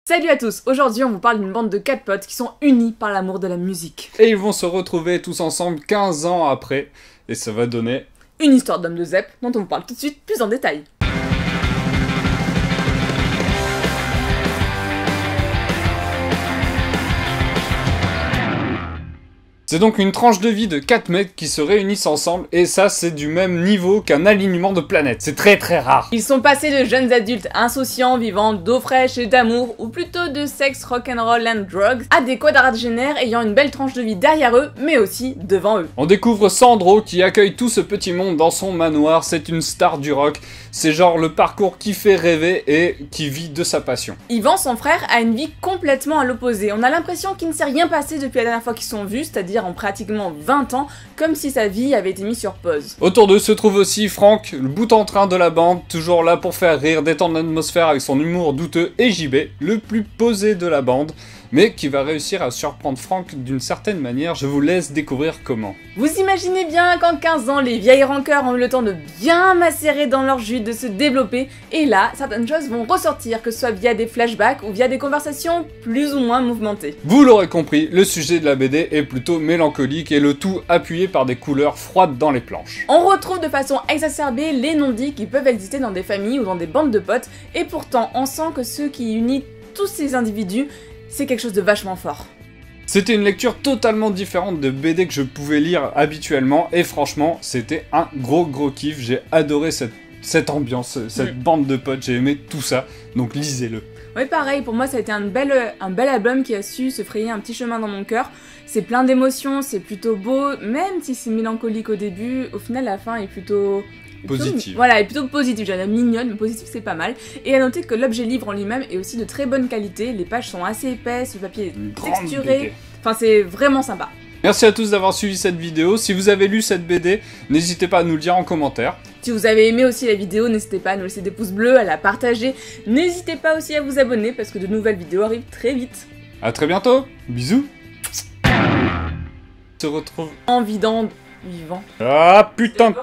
Salut à tous, aujourd'hui on vous parle d'une bande de 4 potes qui sont unis par l'amour de la musique. Et ils vont se retrouver tous ensemble 15 ans après, et ça va donner... Une histoire d'homme de Zep dont on vous parle tout de suite plus en détail. C'est donc une tranche de vie de 4 mecs qui se réunissent ensemble, et ça c'est du même niveau qu'un alignement de planètes, c'est très rare. Ils sont passés de jeunes adultes insouciants vivant d'eau fraîche et d'amour, ou plutôt de sexe, rock'n'roll and drugs, à des quadragénaires ayant une belle tranche de vie derrière eux, mais aussi devant eux. On découvre Sandro qui accueille tout ce petit monde dans son manoir, c'est une star du rock, c'est genre le parcours qui fait rêver et qui vit de sa passion. Yvan, son frère, a une vie complètement à l'opposé. On a l'impression qu'il ne s'est rien passé depuis la dernière fois qu'ils sont vus, c'est-à-dire en pratiquement 20 ans, comme si sa vie avait été mise sur pause. Autour d'eux se trouve aussi Franck, le bout en train de la bande, toujours là pour faire rire, détendre l'atmosphère avec son humour douteux, et JB, le plus posé de la bande, mais qui va réussir à surprendre Franck d'une certaine manière, je vous laisse découvrir comment. Vous imaginez bien qu'en 15 ans, les vieilles rancœurs ont eu le temps de bien macérer dans leur jus, de se développer, et là, certaines choses vont ressortir, que ce soit via des flashbacks ou via des conversations plus ou moins mouvementées. Vous l'aurez compris, le sujet de la BD est plutôt mélancolique et le tout appuyé par des couleurs froides dans les planches. On retrouve de façon exacerbée les non-dits qui peuvent exister dans des familles ou dans des bandes de potes, et pourtant on sent que ce qui unit tous ces individus, c'est quelque chose de vachement fort. C'était une lecture totalement différente de BD que je pouvais lire habituellement, et franchement, c'était un gros kiff, j'ai adoré cette ambiance, cette bande de potes, j'ai aimé tout ça, donc lisez-le. Oui, pareil, pour moi ça a été un bel album qui a su se frayer un petit chemin dans mon cœur. C'est plein d'émotions, c'est plutôt beau, même si c'est mélancolique au début, au final la fin est plutôt... Positive. Voilà, elle est plutôt positive, j'allais dire mignonne, mais positive c'est pas mal. Et à noter que l'objet livre en lui-même est aussi de très bonne qualité, les pages sont assez épaisses, le papier est texturé, enfin c'est vraiment sympa. Merci à tous d'avoir suivi cette vidéo, si vous avez lu cette BD, n'hésitez pas à nous le dire en commentaire. Si vous avez aimé aussi la vidéo, n'hésitez pas à nous laisser des pouces bleus, à la partager, n'hésitez pas aussi à vous abonner parce que de nouvelles vidéos arrivent très vite. A très bientôt, bisous. On se retrouve... En vidant, vivant. Ah putain.